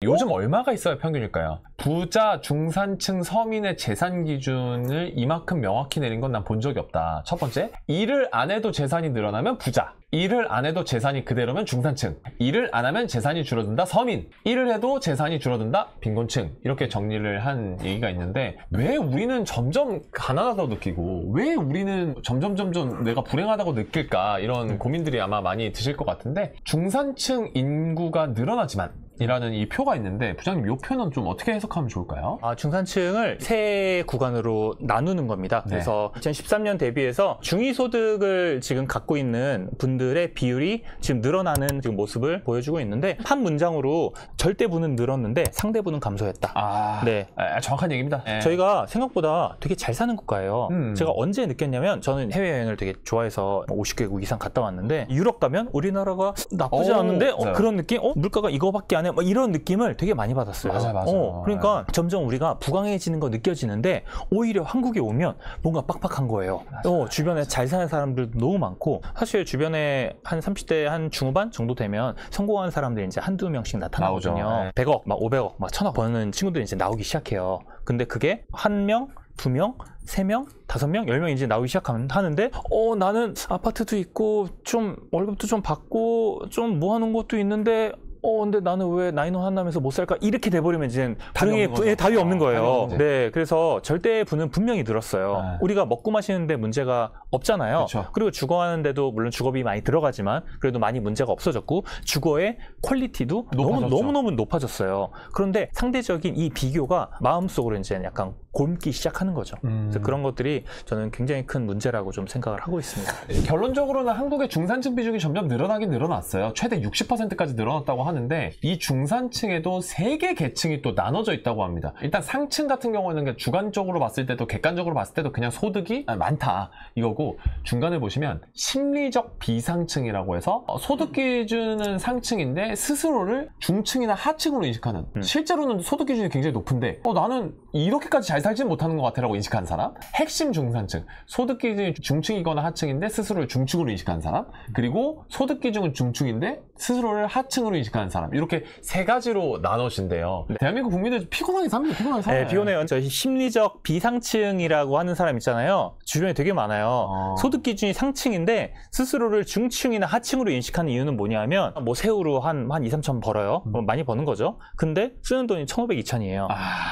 요즘 얼마가 있어야 평균일까요? 부자, 중산층, 서민의 재산 기준을 이만큼 명확히 내린 건 난 본 적이 없다. 첫 번째, 일을 안 해도 재산이 늘어나면 부자. 일을 안 해도 재산이 그대로면 중산층. 일을 안 하면 재산이 줄어든다 서민. 일을 해도 재산이 줄어든다 빈곤층. 이렇게 정리를 한 얘기가 있는데 왜 우리는 점점 가난하다고 느끼고 왜 우리는 점점 내가 불행하다고 느낄까 이런 고민들이 아마 많이 드실 것 같은데 중산층 인구가 늘어나지만 이라는 이 표가 있는데 부장님 이 표는 좀 어떻게 해석하면 좋을까요? 중산층을 세 구간으로 나누는 겁니다. 네. 그래서 2013년 대비해서 중위소득을 지금 갖고 있는 분들의 비율이 지금 늘어나는 지금 모습을 보여주고 있는데 한 문장으로 절대부는 늘었는데 상대부는 감소했다. 네, 정확한 얘기입니다. 네. 저희가 생각보다 되게 잘 사는 국가예요. 제가 언제 느꼈냐면 저는 해외여행을 되게 좋아해서 50개국 이상 갔다 왔는데 유럽 가면 우리나라가 나쁘지 않은데 그런 느낌? 물가가 이거밖에 안 해. 이런 느낌을 되게 많이 받았어요. 맞아요. 그러니까 점점 우리가 부강해지는 거 느껴지는데 오히려 한국에 오면 뭔가 빡빡한 거예요. 주변에 잘 사는 사람들도 너무 많고 사실 주변에 한 30대 한 중후반 정도 되면 성공한 사람들이 이제 한두 명씩 나타나거든요. 100억, 막 500억, 막 1000억 버는 친구들이 이제 나오기 시작해요. 근데 그게 한 명, 두 명, 세 명, 5명, 10명 이제 나오기 하는데 나는 아파트도 있고 좀 월급도 좀 받고 좀 모아놓은 것도 있는데 근데 나는 왜 나인원 한남에서 못 살까? 이렇게 돼버리면 이제 답이 없는 거예요. 네, 그래서 절대부는 분명히 늘었어요. 우리가 먹고 마시는데 문제가 없잖아요. 그쵸. 그리고 주거하는데도 물론 주거비 많이 들어가지만 그래도 많이 문제가 없어졌고 주거의 퀄리티도 너무너무 높아졌어요. 그런데 상대적인 이 비교가 마음속으로 이제 약간 곪기 시작하는 거죠. 그래서 그런 것들이 저는 굉장히 큰 문제라고 좀 생각을 하고 있습니다. 결론적으로는 한국의 중산층 비중이 점점 늘어나긴 늘어났어요. 최대 60%까지 늘어났다고 하는데 이 중산층에도 3개 계층이 또 나눠져 있다고 합니다. 일단 상층 같은 경우는 주관적으로 봤을 때도 객관적으로 봤을 때도 그냥 소득이 많다 이거고 중간에 보시면 심리적 비상층이라고 해서 소득 기준은 상층인데 스스로를 중층이나 하층으로 인식하는 실제로는 소득 기준이 굉장히 높은데 나는 이렇게까지 잘 살지는 못하는 것 같아라고 인식하는 사람, 핵심 중산층, 소득 기준이 중층이거나 하층인데 스스로를 중층으로 인식하는 사람, 그리고 소득 기준은 중층인데 스스로를 하층으로 인식하는 사람, 이렇게 3가지로 나눠진대요. 대한민국 국민들 피곤하게 삽니다. 피곤하게 살아요. 네, 피곤해요. 저 심리적 비상층이라고 하는 사람 있잖아요. 주변에 되게 많아요. 소득 기준이 상층인데 스스로를 중층이나 하층으로 인식하는 이유는 뭐냐면 뭐 세후로 한 2, 3천 벌어요. 많이 버는 거죠. 근데 쓰는 돈이 1,500, 2,000이에요.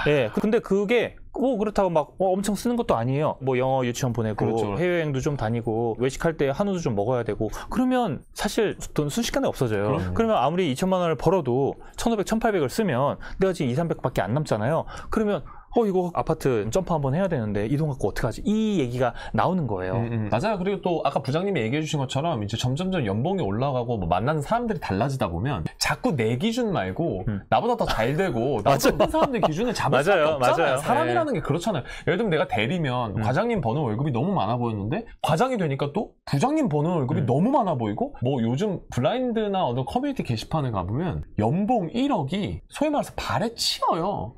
네, 근데 그게 그렇다고 막 엄청 쓰는 것도 아니에요. 뭐 영어 유치원 보내고 그렇죠. 해외여행도 좀 다니고 외식할 때 한우도 좀 먹어야 되고 그러면 사실 돈 순식간에 없어져요. 그러면 아무리 2천만 원을 벌어도 1,500, 1,800을 쓰면 내가 지금 2, 300밖에 안 남잖아요. 그러면 이거 아파트 점프 한번 해야 되는데 이 돈 갖고 어떡하지? 이 얘기가 나오는 거예요. 맞아요. 그리고 또 아까 부장님이 얘기해 주신 것처럼 이제 점점점 연봉이 올라가고 뭐 만나는 사람들이 달라지다 보면 자꾸 내 기준 말고 나보다 더 잘 되고 나보다 높은 사람들 기준을 잡을 수밖에 없잖아요. 사람이라는 게 그렇잖아요. 예를 들면 내가 대리면 과장님 버는 월급이 너무 많아 보였는데 과장이 되니까 또 부장님 버는 월급이 너무 많아 보이고 뭐 요즘 블라인드나 어떤 커뮤니티 게시판에 가보면 연봉 1억이 소위 말해서 발에 치여요.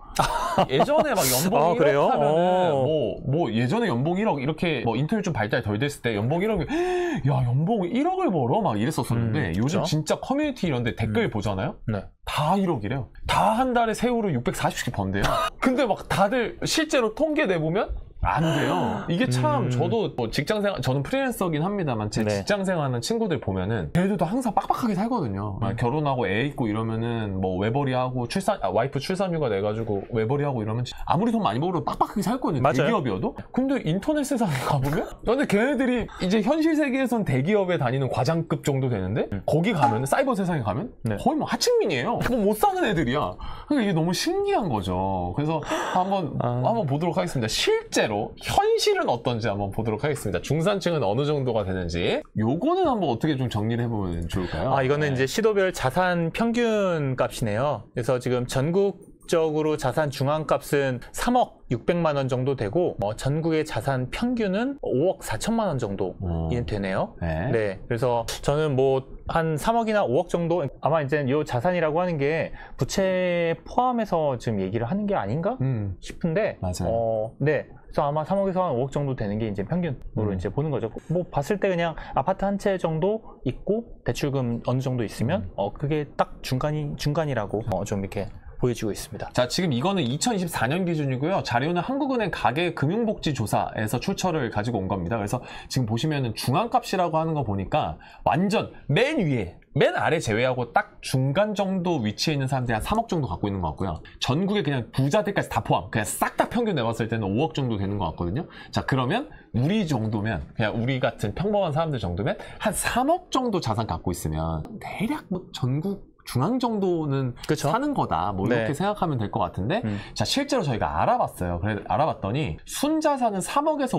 예전에 막 연봉 1억 그래요? 하면은 뭐 예전에 연봉 1억 이렇게 뭐 인터넷 좀 발달 덜 됐을 때 연봉 1억이 야 연봉 1억을 벌어? 막 이랬었었는데 요즘 그렇죠? 진짜 커뮤니티 이런 데 댓글 보잖아요? 네. 다 1억이래요. 다 한 달에 세후로 640씩 번대요. 근데 막 다들 실제로 통계 내보면 안 돼요. 이게 참 저도 뭐 직장생활 저는 프리랜서긴 합니다만 제 직장생활하는 친구들 보면은 걔들도 항상 빡빡하게 살거든요. 결혼하고 애 있고 이러면은 뭐 외벌이하고 와이프 출산휴가 내가지고 외벌이하고 이러면 아무리 돈 많이 벌어도 빡빡하게 살거든요. 맞아요. 대기업이어도. 근데 인터넷 세상에 가보면 근데 걔네들이 이제 현실 세계에선 대기업에 다니는 과장급 정도 되는데 거기 가면 사이버 세상에 가면 거의 뭐 하층민이에요. 뭐 못 사는 애들이야. 그러니까 이게 너무 신기한 거죠. 그래서 한번 보도록 하겠습니다. 실제로 현실은 어떤지 한번 보도록 하겠습니다. 중산층은 어느 정도가 되는지 요거는 한번 어떻게 좀 정리를 해보면 좋을까요? 이거는 이제 시도별 자산 평균 값이네요. 그래서 지금 전국적으로 자산 중앙값은 3억 600만 원 정도 되고 전국의 자산 평균은 5억 4천만 원 정도 되네요. 네. 그래서 저는 뭐 한 3억이나 5억 정도 아마 이제 이 자산이라고 하는 게 부채 포함해서 지금 얘기를 하는 게 아닌가 싶은데 맞아요. 네. 그래서 아마 3억에서 한 5억 정도 되는 게 이제 평균으로 이제 보는 거죠. 뭐 봤을 때 그냥 아파트 한 채 정도 있고 대출금 어느 정도 있으면 그게 딱 중간이라고 좀 이렇게 보여지고 있습니다. 자, 지금 이거는 2024년 기준이고요. 자료는 한국은행 가계금융복지조사에서 출처를 가지고 온 겁니다. 그래서 지금 보시면은 중앙값이라고 하는 거 보니까 완전 맨 위에, 맨 아래 제외하고 딱 중간 정도 위치에 있는 사람들이 한 3억 정도 갖고 있는 것 같고요. 전국에 그냥 부자들까지 다 포함, 그냥 싹 다 평균 내봤을 때는 5억 정도 되는 것 같거든요. 자, 그러면 우리 정도면, 그냥 우리 같은 평범한 사람들 정도면 한 3억 정도 자산 갖고 있으면 대략 뭐 전국 중앙 정도는 그쵸? 사는 거다. 뭐 이렇게 네. 생각하면 될 것 같은데, 자, 실제로 저희가 알아봤어요. 그래, 알아봤더니 순자산은 3억에서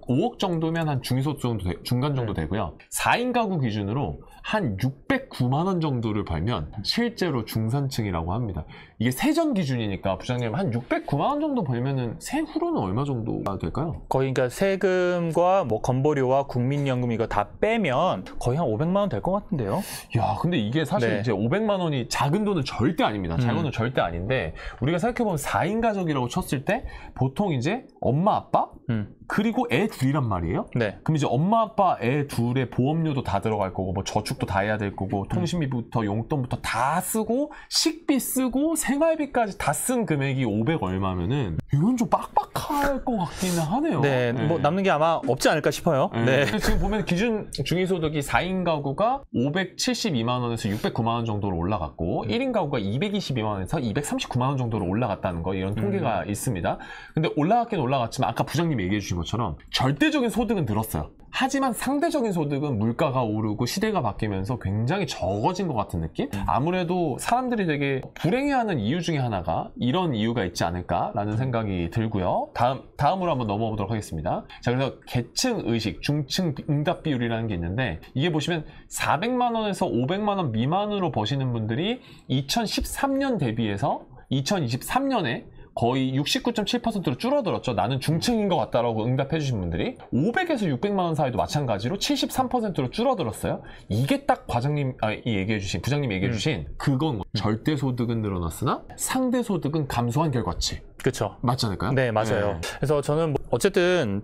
5억 정도면 한 중위소득 정도, 중간 정도 되고요. 4인 가구 기준으로 한 609만 원 정도를 벌면 실제로 중산층이라고 합니다. 이게 세전 기준이니까 부장님 한 609만 원 정도 벌면은 세후로는 얼마 정도가 될까요? 거의 그러니까 세금과 뭐 건보료와 국민연금 이거 다 빼면 거의 한 500만 원 될 것 같은데요. 야, 근데 이게 사실 네. 이제 500만 원이 작은 돈은 절대 아닙니다. 작은 돈은 절대 아닌데, 우리가 생각해보면 4인 가족이라고 쳤을 때 보통 이제 엄마, 아빠, 그리고 애 둘이란 말이에요. 네. 그럼 이제 엄마, 아빠, 애 둘의 보험료도 다 들어갈 거고, 뭐 저축도 다 해야 될 거고, 통신비부터 용돈부터 다 쓰고, 식비 쓰고, 생활비까지 다 쓴 금액이 500 얼마면은 이건 좀 빡빡할 것 같기는 하네요. 네, 뭐 남는 게 아마 없지 않을까 싶어요. 네. 근데 지금 보면 기준 중위소득이 4인 가구가 572만 원에서 609만 원 정도로 올라갔고, 1인 가구가 222만 원에서 239만 원 정도로 올라갔다는 거, 이런 통계가 있습니다. 근데 올라갔긴 올라갔지만 아까 부장님이 얘기해 주신 것처럼 절대적인 소득은 늘었어요. 하지만 상대적인 소득은 물가가 오르고 시대가 바뀌면서 굉장히 적어진 것 같은 느낌? 아무래도 사람들이 되게 불행해하는 이유 중에 하나가 이런 이유가 있지 않을까라는 생각이 들고요. 다음으로 한번 넘어가 보도록 하겠습니다. 자, 그래서 계층 의식, 중층 응답 비율이라는 게 있는데, 이게 보시면 400만 원에서 500만 원 미만으로 버시는 분들이 2013년 대비해서 2023년에 거의 69.7%로 줄어들었죠. 나는 중층인 것 같다라고 응답해 주신 분들이 500에서 600만 원 사이도 마찬가지로 73%로 줄어들었어요. 이게 딱 부장님이 얘기해 주신 그건 절대 소득은 늘어났으나 상대 소득은 감소한 결과치. 그렇죠. 맞지 않을까요? 네, 맞아요. 네. 그래서 저는 뭐 어쨌든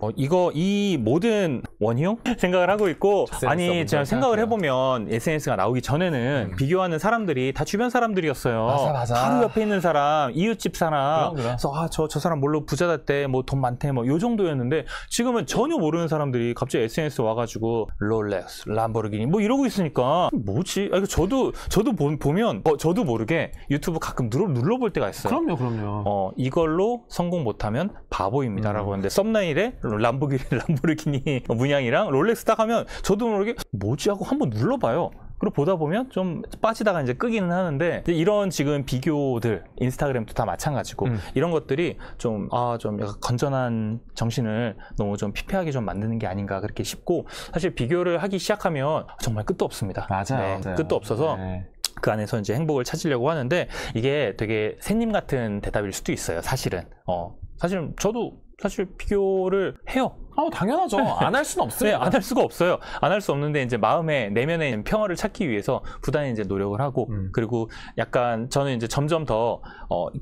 이 모든 원형 생각을 하고 있고, 아니 제가 생각을 해보면 SNS가 나오기 전에는 비교하는 사람들이 다 주변 사람들이었어요. 맞아. 바로 옆에 있는 사람, 이웃집 사람. 그럼. 그래서 저 사람 뭘로 부자 됐대, 뭐 돈 많대, 뭐 요 정도였는데 지금은 전혀 모르는 사람들이 갑자기 SNS 와가지고 롤렉스, 람보르기니 뭐 이러고 있으니까 뭐지? 저도 보면 저도 모르게 유튜브 가끔 눌러볼 때가 있어요. 그럼요. 이걸로 성공 못하면 바보입니다라고 하는데 썸네일에 람보르기니 문양이랑 롤렉스 딱 하면 저도 모르게 뭐지 하고 한번 눌러봐요. 그리고 보다 보면 좀 빠지다가 이제 끄기는 하는데, 이런 지금 비교들, 인스타그램도 다 마찬가지고, 이런 것들이 좀 약간 건전한 정신을 너무 좀 피폐하게 좀 만드는 게 아닌가 그렇게 싶고, 사실 비교를 하기 시작하면 정말 끝도 없습니다. 맞아요. 끝도 없어서. 네. 그 안에서 이제 행복을 찾으려고 하는데, 이게 되게 새님 같은 대답일 수도 있어요, 사실은. 사실은 저도 사실 비교를 해요. 당연하죠. 안 할 수는 없어요. 네, 안 할 수가 없어요. 안 할 수 없는데 이제 내면의 평화를 찾기 위해서 부단히 이제 노력을 하고, 그리고 약간 저는 이제 점점 더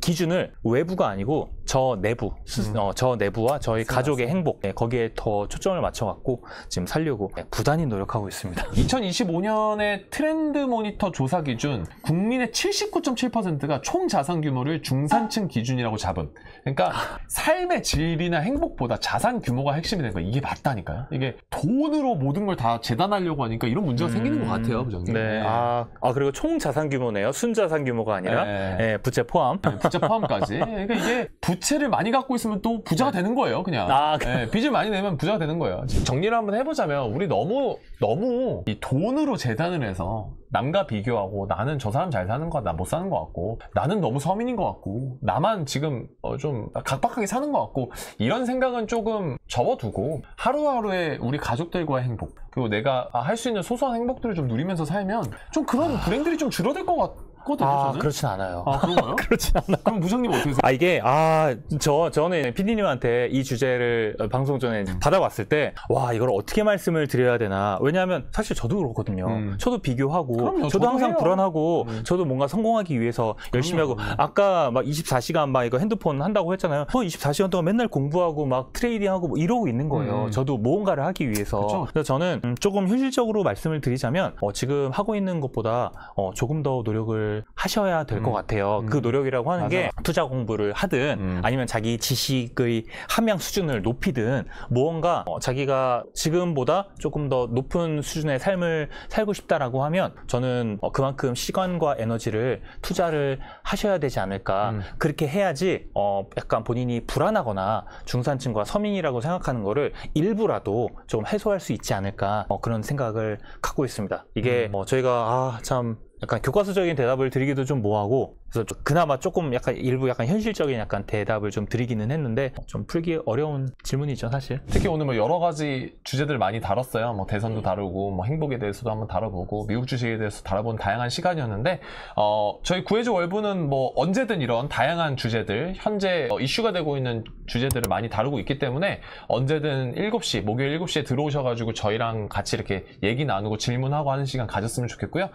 기준을 외부가 아니고 저 내부와 저희 가족의 행복, 거기에 더 초점을 맞춰갖고 지금 살려고 부단히 노력하고 있습니다. 2025년의 트렌드 모니터 조사 기준 국민의 79.7%가 총 자산 규모를 중산층 기준이라고 잡은, 그러니까 삶의 질이나 행복보다 자산 규모가 핵심이 된 거예요. 이게 맞다니까요. 이게 돈으로 모든 걸 다 재단하려고 하니까 이런 문제가 생기는 것 같아요, 부장님. 네. 그리고 총 자산 규모네요. 순자산 규모가 아니라. 네, 부채 포함. 부채 포함까지. 그러니까 이게 부채를 많이 갖고 있으면 또 부자가 되는 거예요, 그냥. 빚을 많이 내면 부자가 되는 거예요. 정리를 한번 해보자면, 우리 너무 이 돈으로 재단을 해서 남과 비교하고, 나는 저 사람 잘 사는 거 같고, 나 못 사는 것 같고, 나는 너무 서민인 것 같고, 나만 지금 좀 각박하게 사는 것 같고, 이런 생각은 조금 접어두고 하루하루의 우리 가족들과의 행복, 그리고 내가 할 수 있는 소소한 행복들을 좀 누리면서 살면 좀 그런 불행들이 좀 줄어들 것 같거든요. 저는. 그렇진 않아요. 그런가요? 그렇진 않아요. 그럼 부장님 어떻게 생각하세요? 저는 PD님한테 이 주제를 방송 전에 받아봤을 때, 이걸 어떻게 말씀을 드려야 되나. 왜냐하면 사실 저도 그렇거든요. 저도 비교하고, 그럼요, 저도 항상 해요. 불안하고, 저도 뭔가 성공하기 위해서 열심히 하고, 아까 막 24시간 막 이거 핸드폰 한다고 했잖아요. 24시간 동안 맨날 공부하고 막 트레이딩하고 뭐 이러고 있는 거예요. 저도 무언가를 하기 위해서. 그쵸. 그래서 저는 조금 현실적으로 말씀을 드리자면, 지금 하고 있는 것보다 조금 더 노력을 노력을 하셔야 될 것 같아요. 그 노력이라고 하는 게 투자 공부를 하든 아니면 자기 지식의 함양 수준을 높이든 무언가 자기가 지금보다 조금 더 높은 수준의 삶을 살고 싶다라고 하면 저는 그만큼 시간과 에너지를 투자를 하셔야 되지 않을까. 그렇게 해야지 약간 본인이 불안하거나 중산층과 서민이라고 생각하는 거를 일부라도 좀 해소할 수 있지 않을까 그런 생각을 갖고 있습니다. 이게 저희가 참 약간 교과서적인 대답을 드리기도 좀 뭐하고 그래서 그나마 조금 약간 일부 약간 현실적인 약간 대답을 좀 드리기는 했는데 좀 풀기 어려운 질문이죠 사실. 특히 오늘 뭐 여러 가지 주제들 많이 다뤘어요. 뭐 대선도 다루고 뭐 행복에 대해서도 한번 다뤄보고 미국 주식에 대해서 다뤄본 다양한 시간이었는데 저희 구해줘 월부는 뭐 언제든 이런 다양한 주제들 현재 이슈가 되고 있는 주제들을 많이 다루고 있기 때문에 언제든 7시 목요일 7시에 들어오셔가지고 저희랑 같이 이렇게 얘기 나누고 질문하고 하는 시간 가졌으면 좋겠고요.